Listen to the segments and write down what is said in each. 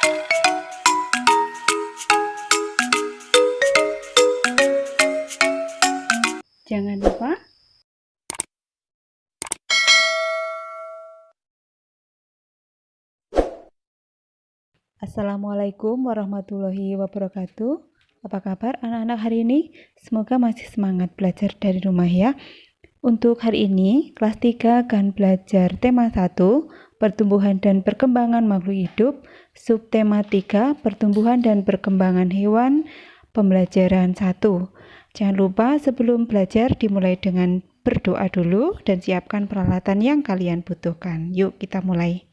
Jangan lupa Assalamualaikum warahmatullahi wabarakatuh. Apa kabar anak-anak hari ini? Semoga masih semangat belajar dari rumah ya. Untuk hari ini, kelas 3 akan belajar tema 1, pertumbuhan dan perkembangan makhluk hidup, subtema 3, pertumbuhan dan perkembangan hewan, pembelajaran 1. Jangan lupa sebelum belajar dimulai dengan berdoa dulu dan siapkan peralatan yang kalian butuhkan. Yuk kita mulai.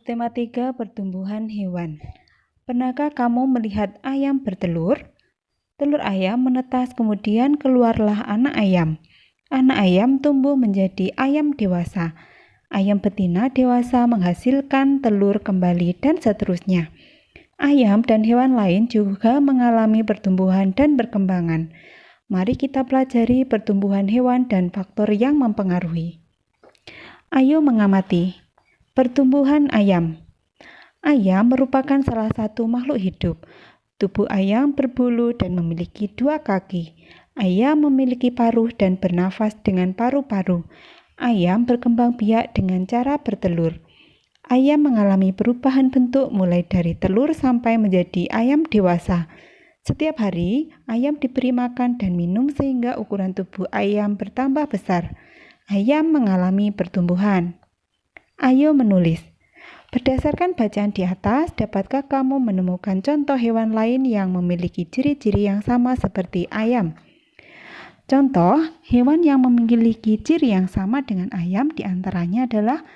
Tema 3, pertumbuhan hewan. Pernahkah kamu melihat ayam bertelur? Telur ayam menetas, kemudian keluarlah anak ayam. Anak ayam tumbuh menjadi ayam dewasa. Ayam betina dewasa menghasilkan telur kembali dan seterusnya. Ayam dan hewan lain juga mengalami pertumbuhan dan perkembangan. Mari kita pelajari pertumbuhan hewan dan faktor yang mempengaruhi. Ayo mengamati. Pertumbuhan ayam. Ayam merupakan salah satu makhluk hidup. Tubuh ayam berbulu dan memiliki 2 kaki. Ayam memiliki paruh dan bernafas dengan paru-paru. Ayam berkembang biak dengan cara bertelur. Ayam mengalami perubahan bentuk mulai dari telur sampai menjadi ayam dewasa. Setiap hari, ayam diberi makan dan minum sehingga ukuran tubuh ayam bertambah besar. Ayam mengalami pertumbuhan. Ayo menulis. Berdasarkan bacaan di atas, dapatkah kamu menemukan contoh hewan lain yang memiliki ciri-ciri yang sama seperti ayam? Contoh hewan yang memiliki ciri yang sama dengan ayam diantaranya adalah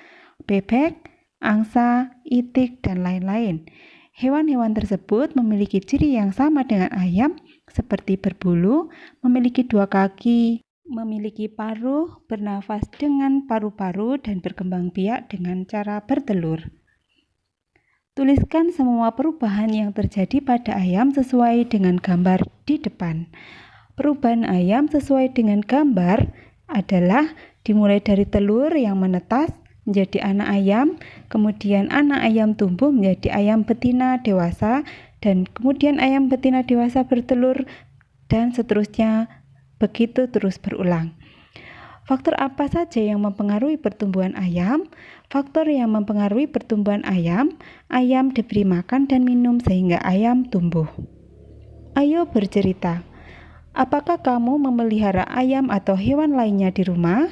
bebek, angsa, itik, dan lain-lain. Hewan-hewan tersebut memiliki ciri yang sama dengan ayam, seperti berbulu, memiliki 2 kaki, memiliki paruh, bernafas dengan paru-paru, dan berkembang biak dengan cara bertelur. Tuliskan semua perubahan yang terjadi pada ayam sesuai dengan gambar di depan. Perubahan ayam sesuai dengan gambar adalah dimulai dari telur yang menetas menjadi anak ayam, kemudian anak ayam tumbuh menjadi ayam betina dewasa, dan kemudian ayam betina dewasa bertelur, dan seterusnya begitu terus berulang. Faktor apa saja yang mempengaruhi pertumbuhan ayam? Faktor yang mempengaruhi pertumbuhan ayam diberi makan dan minum sehingga ayam tumbuh. Ayo bercerita. Apakah kamu memelihara ayam atau hewan lainnya di rumah?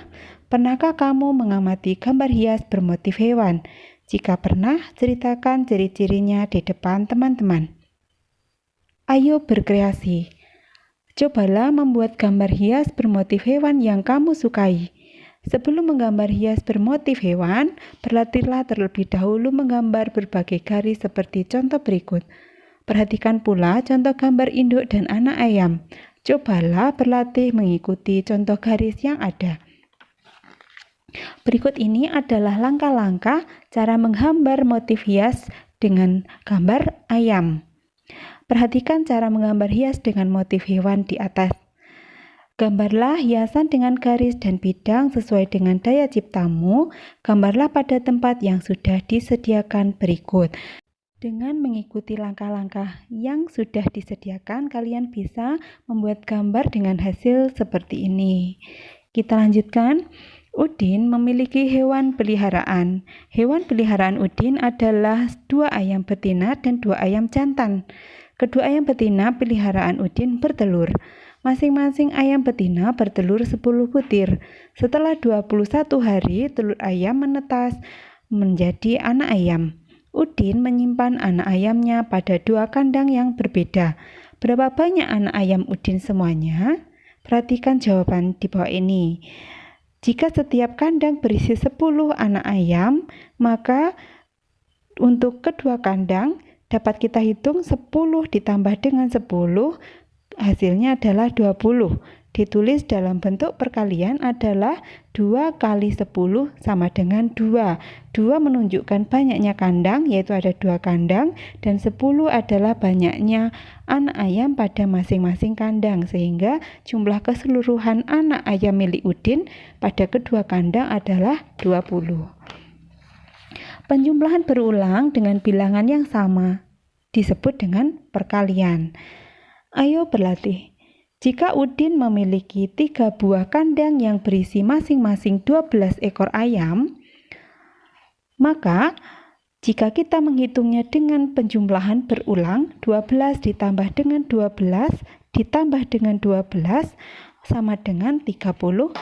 Pernahkah kamu mengamati gambar hias bermotif hewan? Jika pernah, ceritakan ciri-cirinya di depan teman-teman. Ayo berkreasi. Cobalah membuat gambar hias bermotif hewan yang kamu sukai. Sebelum menggambar hias bermotif hewan, berlatihlah terlebih dahulu menggambar berbagai garis seperti contoh berikut. Perhatikan pula contoh gambar induk dan anak ayam. Cobalah berlatih mengikuti contoh garis yang ada. Berikut ini adalah langkah-langkah cara menggambar motif hias dengan gambar ayam. Perhatikan cara menggambar hias dengan motif hewan di atas. Gambarlah hiasan dengan garis dan bidang sesuai dengan daya ciptamu. Gambarlah pada tempat yang sudah disediakan berikut. Dengan mengikuti langkah-langkah yang sudah disediakan, kalian bisa membuat gambar dengan hasil seperti ini. Kita lanjutkan. Udin memiliki hewan peliharaan. Hewan peliharaan Udin adalah 2 ayam betina dan 2 ayam jantan. Kedua ayam betina peliharaan Udin bertelur. Masing-masing ayam betina bertelur 10 butir. Setelah 21 hari, telur ayam menetas menjadi anak ayam. Udin menyimpan anak ayamnya pada 2 kandang yang berbeda. Berapa banyak anak ayam Udin semuanya? Perhatikan jawaban di bawah ini. Jika setiap kandang berisi 10 anak ayam, maka untuk kedua kandang dapat kita hitung 10 ditambah dengan 10, hasilnya adalah 20. Ditulis dalam bentuk perkalian adalah 2 kali 10 sama dengan 2. 2 menunjukkan banyaknya kandang, yaitu ada 2 kandang, dan 10 adalah banyaknya anak ayam pada masing-masing kandang, sehingga jumlah keseluruhan anak ayam milik Udin pada kedua kandang adalah 20. Penjumlahan berulang dengan bilangan yang sama disebut dengan perkalian. Ayo berlatih. Jika Udin memiliki 3 buah kandang yang berisi masing-masing 12 ekor ayam, maka jika kita menghitungnya dengan penjumlahan berulang, 12 ditambah dengan 12 ditambah dengan 12 sama dengan 36.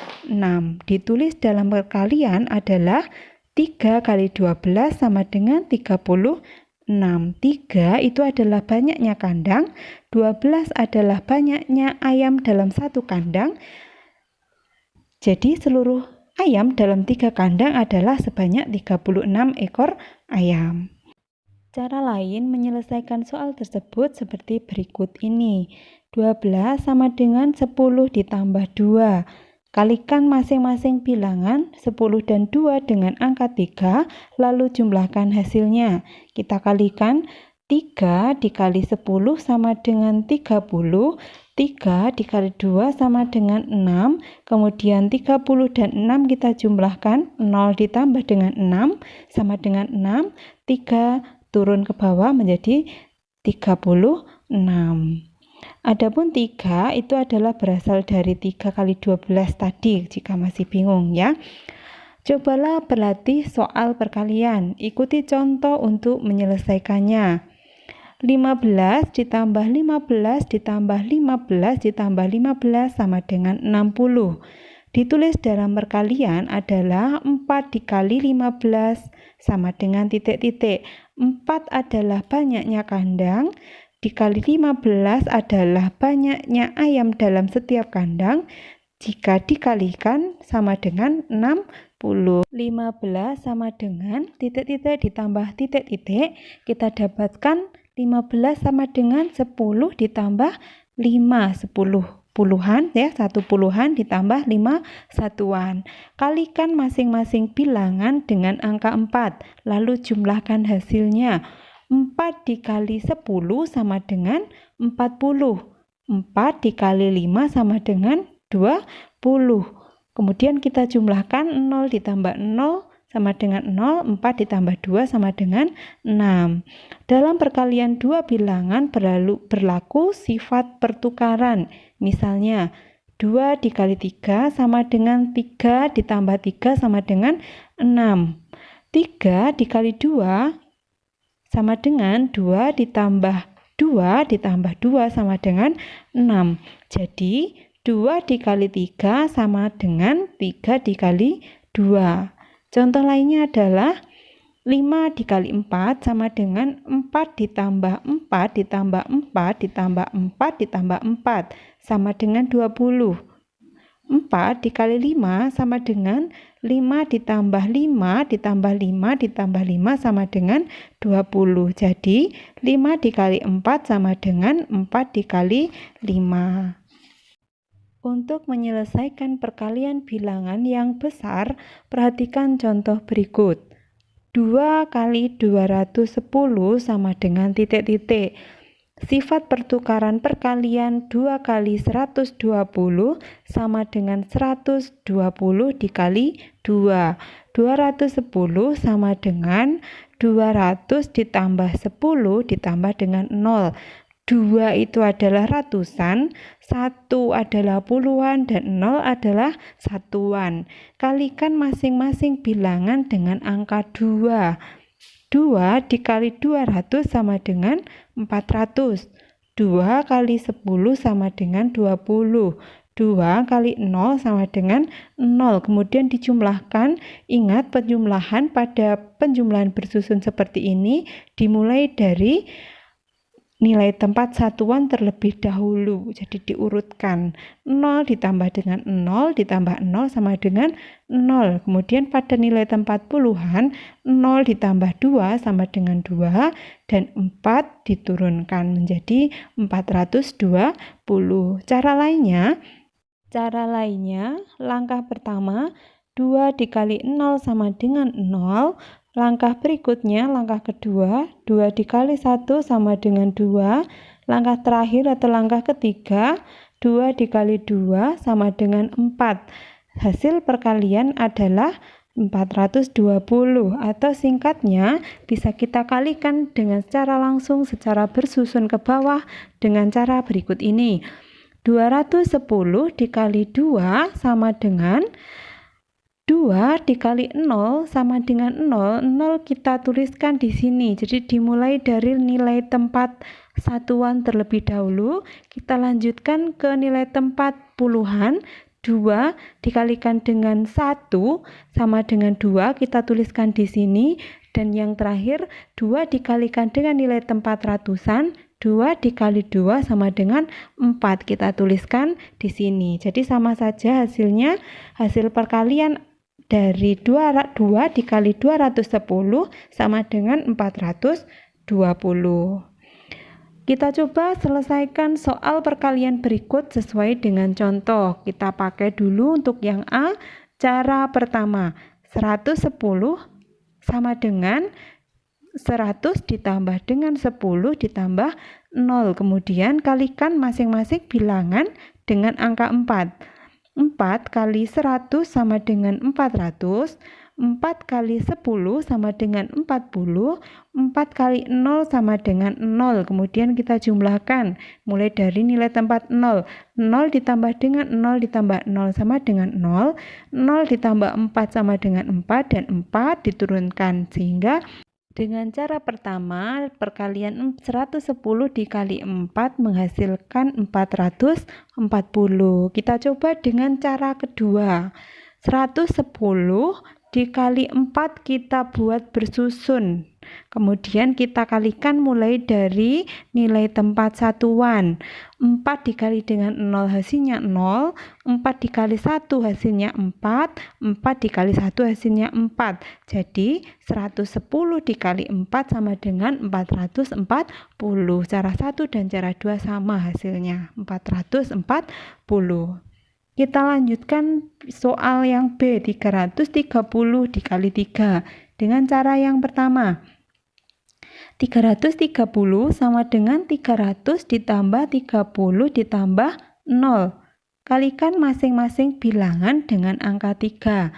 Ditulis dalam perkalian adalah 3 kali 12 sama dengan 36. 3 itu adalah banyaknya kandang, 12 adalah banyaknya ayam dalam satu kandang. Jadi seluruh ayam dalam 3 kandang adalah sebanyak 36 ekor ayam. Cara lain menyelesaikan soal tersebut seperti berikut ini. 12 sama dengan 10 ditambah 2. Kalikan masing-masing bilangan 10 dan 2 dengan angka 3, lalu jumlahkan hasilnya. Kita kalikan 3 dikali 10 sama dengan 30, 3 dikali 2 sama dengan 6, kemudian 30 dan 6 kita jumlahkan, 0 ditambah dengan 6 sama dengan 6, 3 turun ke bawah menjadi 36. Adapun 3 itu adalah berasal dari 3 kali 12 tadi, jika masih bingung ya. Cobalah berlatih soal perkalian. Ikuti contoh untuk menyelesaikannya. 15 ditambah 15 ditambah 15 ditambah 15 sama dengan 60. Ditulis dalam perkalian adalah 4 dikali 15 sama dengan titik-titik. 4 adalah banyaknya kandang, dikali 15 adalah banyaknya ayam dalam setiap kandang. Jika dikalikan sama dengan 60. 15 sama dengan titik-titik ditambah titik-titik. Kita dapatkan 15 sama dengan 10 ditambah 5. 10 puluhan ya, 1 puluhan ditambah 5 satuan. Kalikan masing-masing bilangan dengan angka 4, lalu jumlahkan hasilnya. 4 dikali 10 sama dengan 40. 4 dikali 5 sama dengan 20. Kemudian kita jumlahkan 0 ditambah 0 sama dengan 0, 4 ditambah 2 sama dengan 6. Dalam perkalian dua bilangan berlaku sifat pertukaran. Misalnya, 2 dikali 3 sama dengan 3 ditambah 3 sama dengan 6. 3 dikali 2 sama dengan 2 ditambah 2 ditambah 2 sama dengan 6. Jadi 2 dikali 3 sama dengan 3 dikali 2. Contoh lainnya adalah 5 dikali 4 sama dengan 4 ditambah 4 ditambah 4 ditambah 4 ditambah 4 sama dengan 20. 4 dikali 5 sama dengan 5 ditambah 5 ditambah 5 ditambah 5 sama dengan 20. Jadi 5 dikali 4 sama dengan 4 dikali 5. Untuk menyelesaikan perkalian bilangan yang besar, perhatikan contoh berikut. 2 kali 210 sama dengan titik-titik. Sifat pertukaran perkalian 2 kali 120 sama dengan 120 dikali 2. 210 sama dengan 200 ditambah 10 ditambah dengan 0. 2 itu adalah ratusan, 1 adalah puluhan, dan 0 adalah satuan. Kalikan masing-masing bilangan dengan angka 2. 2 dikali 200 sama dengan 400. 2 kali 10 sama dengan 20. 2 kali 0 sama dengan 0. Kemudian dijumlahkan. Ingat, penjumlahan pada penjumlahan bersusun seperti ini dimulai dari nilai tempat satuan terlebih dahulu. Jadi diurutkan. 0 ditambah dengan 0 ditambah 0 sama dengan 0. Kemudian pada nilai tempat puluhan, 0 ditambah 2 sama dengan 2 dan 4 diturunkan menjadi 420. Cara lainnya, langkah pertama 2 dikali 0 sama dengan 0. Langkah berikutnya, langkah kedua, 2 dikali 1 sama dengan 2. Langkah terakhir atau langkah ketiga, 2 dikali 2 sama dengan 4. Hasil perkalian adalah 420, atau singkatnya bisa kita kalikan dengan secara langsung secara bersusun ke bawah dengan cara berikut ini. 210 dikali 2 sama dengan 2 dikali 0 sama dengan 0. 0 kita tuliskan di sini. Jadi dimulai dari nilai tempat satuan terlebih dahulu, kita lanjutkan ke nilai tempat puluhan. 2 dikalikan dengan 1 sama dengan 2, kita tuliskan di sini. Dan yang terakhir, 2 dikalikan dengan nilai tempat ratusan, 2 dikali 2 sama dengan 4, kita tuliskan di sini. Jadi sama saja hasilnya, hasil perkalian dari 2 dikali 210 sama dengan 420. Kita coba selesaikan soal perkalian berikut sesuai dengan contoh. Kita pakai dulu untuk yang A, cara pertama. 110 sama dengan 100 ditambah dengan 10 ditambah 0. Kemudian kalikan masing-masing bilangan dengan angka 4. 4 kali 100 sama dengan 400. 4 kali 10 sama dengan 40, 4 kali 0 sama dengan 0. Kemudian kita jumlahkan mulai dari nilai tempat 0. 0 ditambah dengan 0 ditambah 0 sama dengan 0. 0 ditambah 4 sama dengan 4, dan 4 diturunkan. Sehingga dengan cara pertama, perkalian 110 dikali 4 menghasilkan 440. Kita coba dengan cara kedua. 110 dikali 4 kita buat bersusun. Kemudian kita kalikan mulai dari nilai tempat satuan. 4 dikali dengan 0 hasilnya 0. 4 dikali 1 hasilnya 4. 4 dikali 1 hasilnya 4. Jadi 110 dikali 4 sama dengan 440. Cara 1 dan cara 2 sama hasilnya 440. Kita lanjutkan soal yang B, 330 dikali 3 dengan cara yang pertama. 330 sama dengan 300 ditambah 30 ditambah 0. Kalikan masing-masing bilangan dengan angka 3.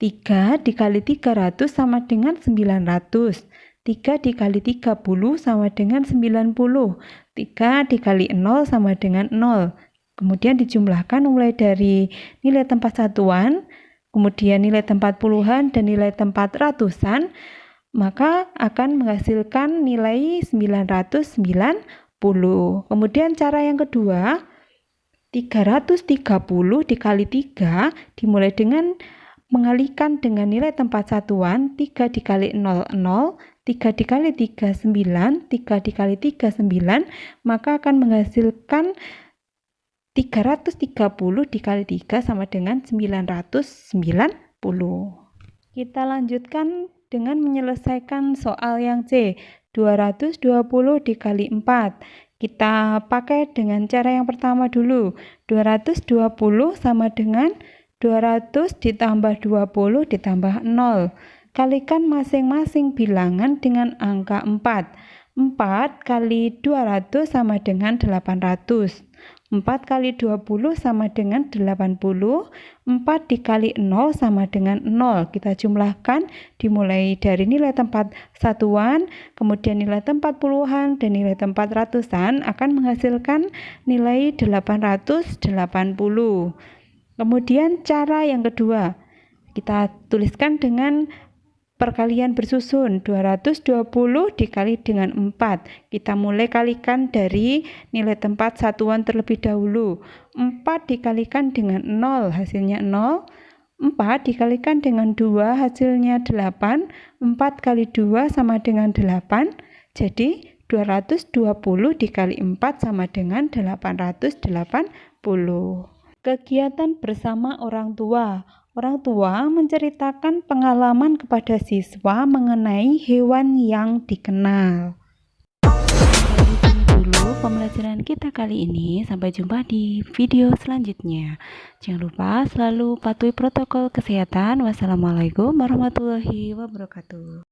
3 dikali 300 sama dengan 900. 3 dikali 30 sama dengan 90. 3 dikali 0 sama dengan 0. Kemudian dijumlahkan mulai dari nilai tempat satuan, kemudian nilai tempat puluhan, dan nilai tempat ratusan, maka akan menghasilkan nilai 990. Kemudian cara yang kedua, 330 dikali 3 dimulai dengan mengalihkan dengan nilai tempat satuan. 3 dikali 0, 0. 3 dikali 3, 9. 3 dikali 3, 9. Maka akan menghasilkan 330 dikali 3 sama dengan 990. Kita lanjutkan dengan menyelesaikan soal yang C, 220 dikali 4. Kita pakai dengan cara yang pertama dulu. 220 sama dengan 200 ditambah 20 ditambah 0. Kalikan masing-masing bilangan dengan angka 4. 4 kali 200 sama dengan 800. 4 kali 20 sama dengan 80. 4 dikali 0 sama dengan 0. Kita jumlahkan dimulai dari nilai tempat satuan, kemudian nilai tempat puluhan, dan nilai tempat ratusan akan menghasilkan nilai 880. Kemudian cara yang kedua, kita tuliskan dengan perkalian bersusun. 220 dikali dengan 4. Kita mulai kalikan dari nilai tempat satuan terlebih dahulu. 4 dikalikan dengan 0, hasilnya 0. 4 dikalikan dengan 2, hasilnya 8. 4 kali 2 sama dengan 8. Jadi 220 dikali 4 sama dengan 880. Kegiatan bersama orang tua. Orang tua menceritakan pengalaman kepada siswa mengenai hewan yang dikenal. Itu dulu pembelajaran kita kali ini. Sampai jumpa di video selanjutnya. Jangan lupa selalu patuhi protokol kesehatan. Wassalamualaikum warahmatullahi wabarakatuh.